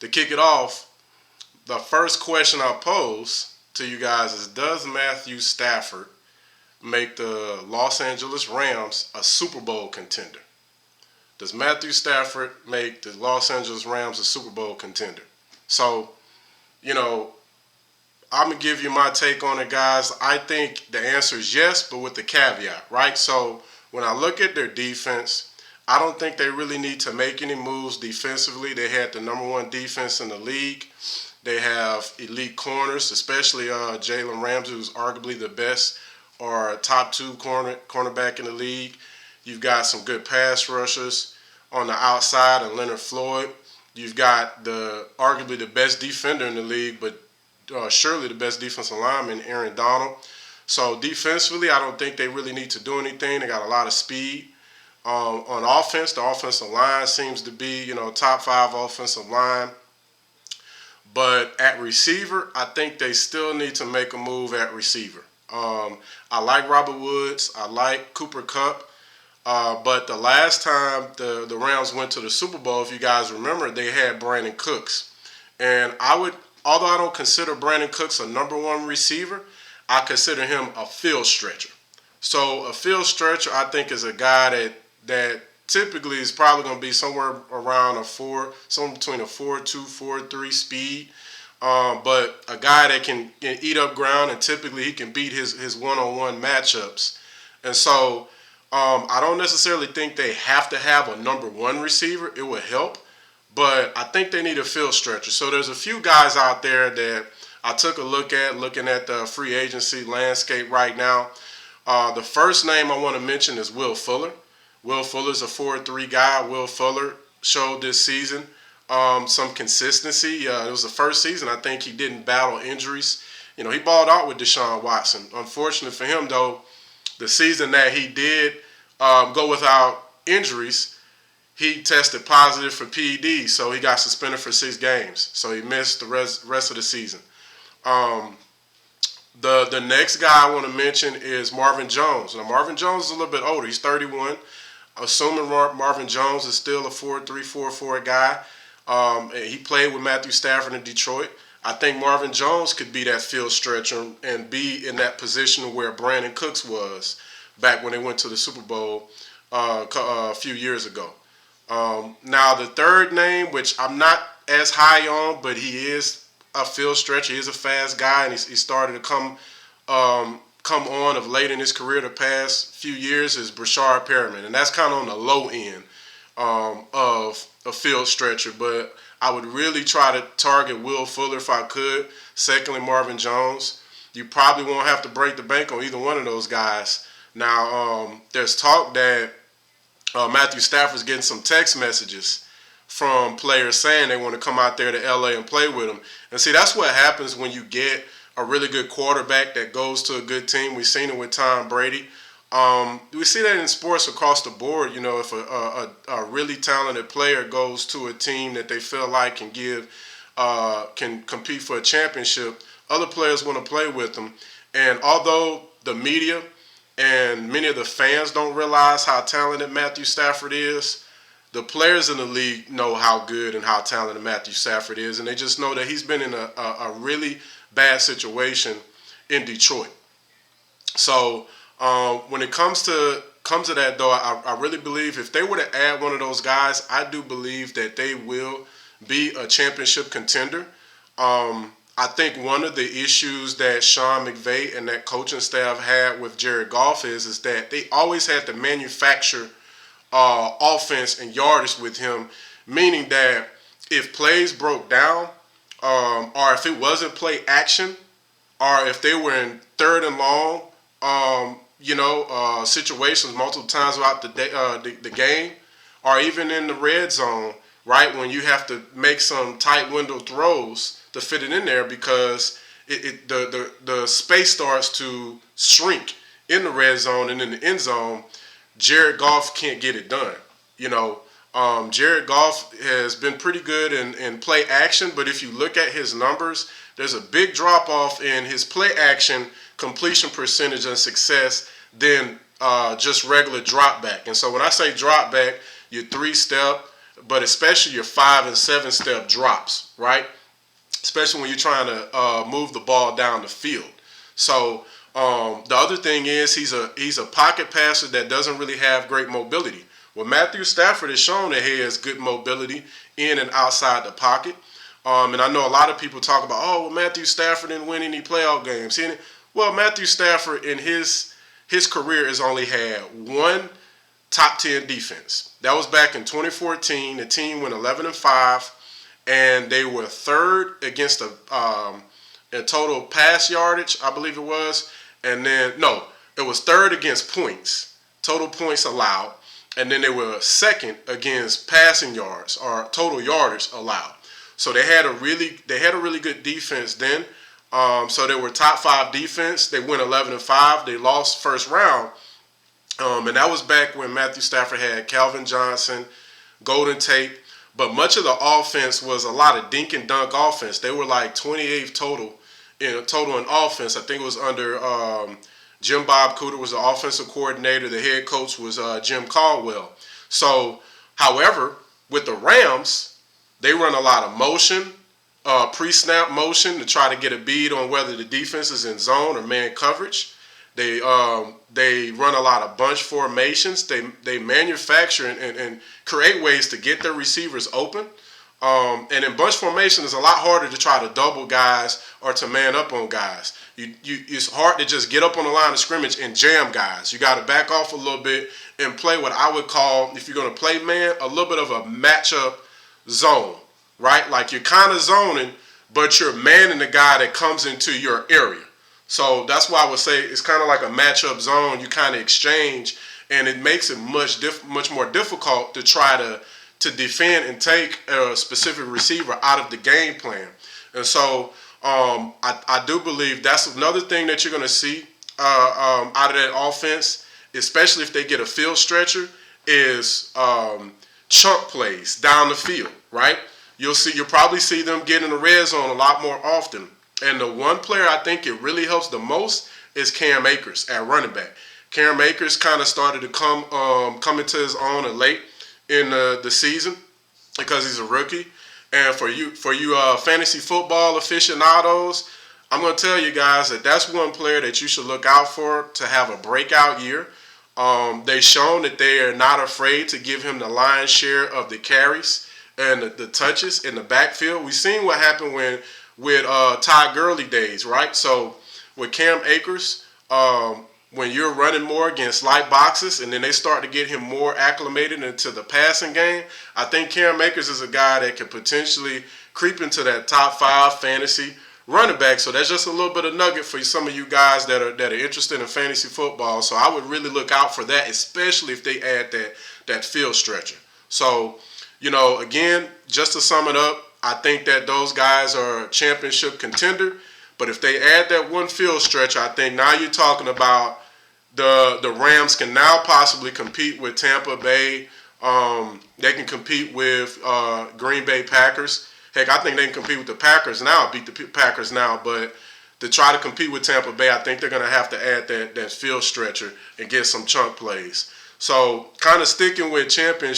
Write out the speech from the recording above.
to kick it off, the first question I'll pose to you guys is, does Matthew Stafford make the Los Angeles Rams a Super Bowl contender? Does Matthew Stafford make the Los Angeles Rams a Super Bowl contender? So, you know, I'm going to give you my take on it, guys. I think the answer is yes, but with the caveat, right? So when I look at their defense, I don't think they really need to make any moves defensively. They had the number one defense in the league. They have elite corners, especially Jalen Ramsey, who's arguably the best or top two cornerback in the league. You've got some good pass rushers on the outside and Leonard Floyd. You've got arguably the best defender in the league, but surely the best defensive lineman, Aaron Donald. So defensively, I don't think they really need to do anything. They got a lot of speed. On offense, the offensive line seems to be, top 5 offensive line. But at receiver, I think they still need to make a move at receiver. I like Robert Woods. I like Cooper Kupp. But the last time the Rams went to the Super Bowl, if you guys remember, they had Brandon Cooks. And although I don't consider Brandon Cooks a number one receiver, I consider him a field stretcher. So a field stretcher, I think, is a guy that typically is probably going to be somewhere around somewhere between a 4.2, 4.3 speed. But a guy that can eat up ground, and typically he can beat his one-on-one matchups. And so I don't necessarily think they have to have a number one receiver. It would help. But I think they need a field stretcher. So there's a few guys out there that I took a look at, looking at the free agency landscape right now. The first name I want to mention is Will Fuller. Will Fuller's a 4.3 guy. Will Fuller showed this season some consistency. It was the first season I think he didn't battle injuries. He balled out with Deshaun Watson. Unfortunately for him, though, the season that he did go without injuries, he tested positive for PED, so he got suspended for 6 games. So he missed the rest of the season. The next guy I want to mention is Marvin Jones. Now, Marvin Jones is a little bit older. He's 31. Assuming Marvin Jones is still a 4.3, 4.4 guy. He played with Matthew Stafford in Detroit. I think Marvin Jones could be that field stretcher and be in that position where Brandon Cooks was back when they went to the Super Bowl a few years ago. Now, the third name, which I'm not as high on, but he is a field stretcher. He is a fast guy, and he started to come on of late in his career the past few years, is Brashard Perriman. And that's kind of on the low end of a field stretcher. But I would really try to target Will Fuller if I could. Secondly, Marvin Jones. You probably won't have to break the bank on either one of those guys. Now, there's talk that Matthew Stafford's getting some text messages from players saying they want to come out there to LA and play with him. And see, that's what happens when you get a really good quarterback that goes to a good team. We've seen it with Tom Brady. We see that in sports across the board. If a really talented player goes to a team that they feel like can compete for a championship, other players want to play with them. And although the media and many of the fans don't realize how talented Matthew Stafford is, the players in the league know how good and how talented Matthew Stafford is, and they just know that he's been in a really bad situation in Detroit. So when it comes to that, though, I really believe if they were to add one of those guys, I do believe that they will be a championship contender. I think one of the issues that Sean McVay and that coaching staff had with Jared Goff is that they always had to manufacture offense and yardage with him, meaning that if plays broke down, or if it wasn't play action, or if they were in third and long, situations multiple times throughout the game, or even in the red zone, right, when you have to make some tight window throws to fit it in there because the space starts to shrink in the red zone and in the end zone, Jared Goff can't get it done. Jared Goff has been pretty good in play action, but if you look at his numbers, there's a big drop-off in his play action completion percentage and success than just regular drop back. And so when I say drop back, you 3-step, but especially your 5 and 7 step drops, right? Especially when you're trying to move the ball down the field. So the other thing is he's a pocket passer that doesn't really have great mobility. Well, Matthew Stafford has shown that he has good mobility in and outside the pocket. And I know a lot of people talk about, oh, well, Matthew Stafford didn't win any playoff games. Well, Matthew Stafford in his career has only had one top 10 defense. That was back in 2014. The team went 11-5, and they were third against in total pass yardage, I believe it was. And then, no, it was third against points, total points allowed. And then they were second against passing yards or total yardage allowed. So they had a really good defense then. So they were top 5 defense. They went 11-5. They lost first round. And that was back when Matthew Stafford had Calvin Johnson, Golden Tate. But much of the offense was a lot of dink and dunk offense. They were like 28th total in offense. I think it was under Jim Bob Cooter was the offensive coordinator. The head coach was Jim Caldwell. So, however, with the Rams, they run a lot of motion, pre-snap motion to try to get a bead on whether the defense is in zone or man coverage. They run a lot of bunch formations. They manufacture and create ways to get their receivers open. And in bunch formation, it's a lot harder to try to double guys or to man up on guys. It's hard to just get up on the line of scrimmage and jam guys. You got to back off a little bit and play what I would call, if you're going to play man, a little bit of a matchup zone, right? Like you're kind of zoning, but you're manning the guy that comes into your area. So that's why I would say it's kind of like a matchup zone. You kind of exchange, and it makes it much more difficult to try to defend and take a specific receiver out of the game plan. And so I do believe that's another thing that you're going to see out of that offense, especially if they get a field stretcher, is chunk plays down the field, right? You'll probably see them get in the red zone a lot more often. And the one player I think it really helps the most is Cam Akers at running back. Cam Akers kind of started to come into his own late in the season because he's a rookie. And for you fantasy football aficionados, I'm going to tell you guys that that's one player that you should look out for to have a breakout year. They've shown that they are not afraid to give him the lion's share of the carries and the touches in the backfield. We've seen what happened with Todd Gurley days, right? So with Cam Akers, when you're running more against light boxes and then they start to get him more acclimated into the passing game, I think Cam Akers is a guy that could potentially creep into that top 5 fantasy running back. So that's just a little bit of nugget for some of you guys that are interested in fantasy football. So I would really look out for that, especially if they add that field stretcher. So, again, just to sum it up, I think that those guys are a championship contender. But if they add that one field stretcher, I think now you're talking about the Rams can now possibly compete with Tampa Bay. They can compete with Green Bay Packers. Heck, I think they can compete with the Packers now, beat the Packers now. But to try to compete with Tampa Bay, I think they're going to have to add that field stretcher and get some chunk plays. So kind of sticking with championship.